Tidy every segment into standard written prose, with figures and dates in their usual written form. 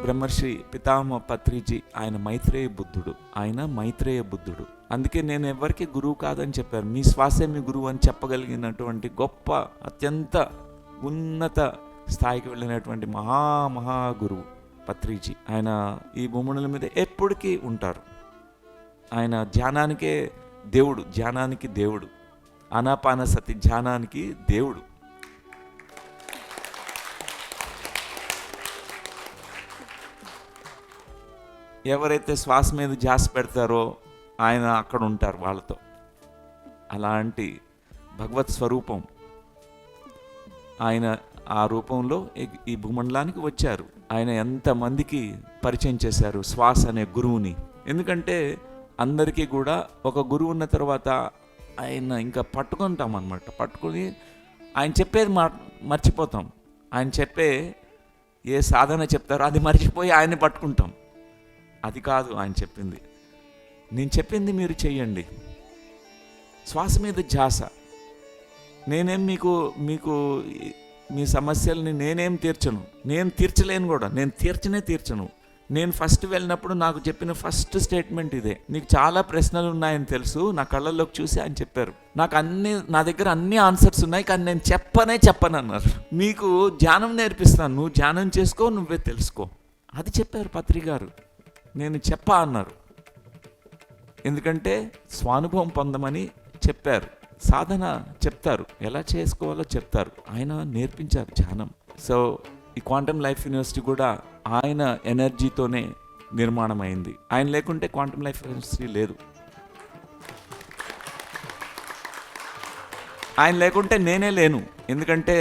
బ్రహ్మర్షి పితామహ పత్రిజీ ఆయన మైత్రేయ బుద్ధుడు. అందుకే నేను ఎవరికి గురువు కాదని చెప్పారు. మీ శ్వాసే మీ గురువు అని చెప్పగలిగినటువంటి గొప్ప, అత్యంత ఉన్నత స్థాయికి వెళ్ళినటువంటి మహా గురువు పత్రిజీ. ఆయన ఈ భూముల మీద ఎప్పటికీ ఉంటారు. ఆయన ధ్యానానికి దేవుడు, ఆనాపానసతి ధ్యానానికి దేవుడు. ఎవరైతే శ్వాస మీద ధ్యాస పెడతారో ఆయన అక్కడ ఉంటారు వాళ్ళతో. అలాంటి భగవత్ స్వరూపం ఆయన ఆ రూపంలో ఈ భూమండలానికి వచ్చారు. ఆయన ఎంతమందికి పరిచయం చేశారు శ్వాస అనే గురువుని. ఎందుకంటే అందరికీ కూడా ఒక గురువు ఉన్న తర్వాత ఆయన ఇంకా పట్టుకుంటాం అన్నమాట. పట్టుకుని ఆయన చెప్పేది మర్చిపోతాం. ఆయన చెప్పే ఏ సాధన చెప్తారో అది మర్చిపోయి ఆయన్ని పట్టుకుంటాం. అది కాదు ఆయన చెప్పింది. నేను చెప్పింది మీరు చెయ్యండి. శ్వాస మీద ధ్యాస. నేనేం మీకు మీ సమస్యల్ని నేనేం తీర్చను, నేను తీర్చలేను కూడా, నేను తీర్చను. నేను ఫస్ట్ వెళ్ళినప్పుడు నాకు చెప్పిన ఫస్ట్ స్టేట్మెంట్ ఇదే. నీకు చాలా ప్రశ్నలు ఉన్నాయని తెలుసు, నా కళ్ళల్లోకి చూసి ఆయన చెప్పారు. నా దగ్గర అన్ని ఆన్సర్స్ ఉన్నాయి, కానీ నేను చెప్పను అన్నారు. నీకు ధ్యానం నేర్పిస్తాను, నువ్వు ధ్యానం చేసుకో, నువ్వే తెలుసుకో. అది చెప్పారు పత్రి గారు. నేను అన్నారు. ఎందుకంటే స్వానుభవం పొందమని చెప్పారు, సాధన చెప్తారు, ఎలా చేసుకోవాలో చెప్తారు. ఆయన నేర్పించారు ధ్యానం. సో ఈ క్వాంటమ్ లైఫ్ యూనివర్సిటీ కూడా ఆయన ఎనర్జీతోనే నిర్మాణం అయింది. ఆయన లేకుంటే క్వాంటమ్ లైఫ్ యూనివర్సిటీ లేదు. ఆయన లేకుంటే నేనే లేను. ఎందుకంటే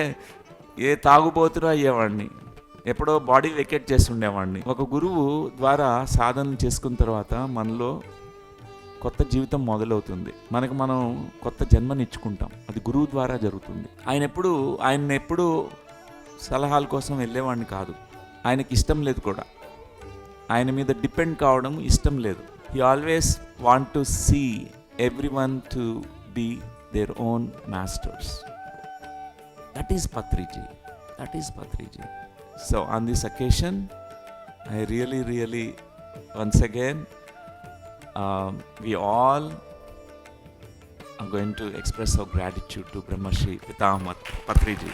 ఏ తాగుబోతురో అయ్యేవాడిని, ఎప్పుడో బాడీ వెకేట్ చేసి ఉండేవాడిని. ఒక గురువు ద్వారా సాధన చేసుకున్న తర్వాత మనలో కొత్త జీవితం మొదలవుతుంది. మనం కొత్త జన్మనిచ్చుకుంటాం. అది గురువు ద్వారా జరుగుతుంది. ఆయన ఎప్పుడు సలహాల కోసం వెళ్ళేవాడిని కాదు. ఆయనకి ఇష్టం లేదు కూడా. ఆయన మీద డిపెండ్ కావడం ఇష్టం లేదు. He always want to see everyone to be their own masters. That is Patriji. So on this occasion, I really once again we all are going to express our gratitude to Brahmarshi Pitamaha Patriji.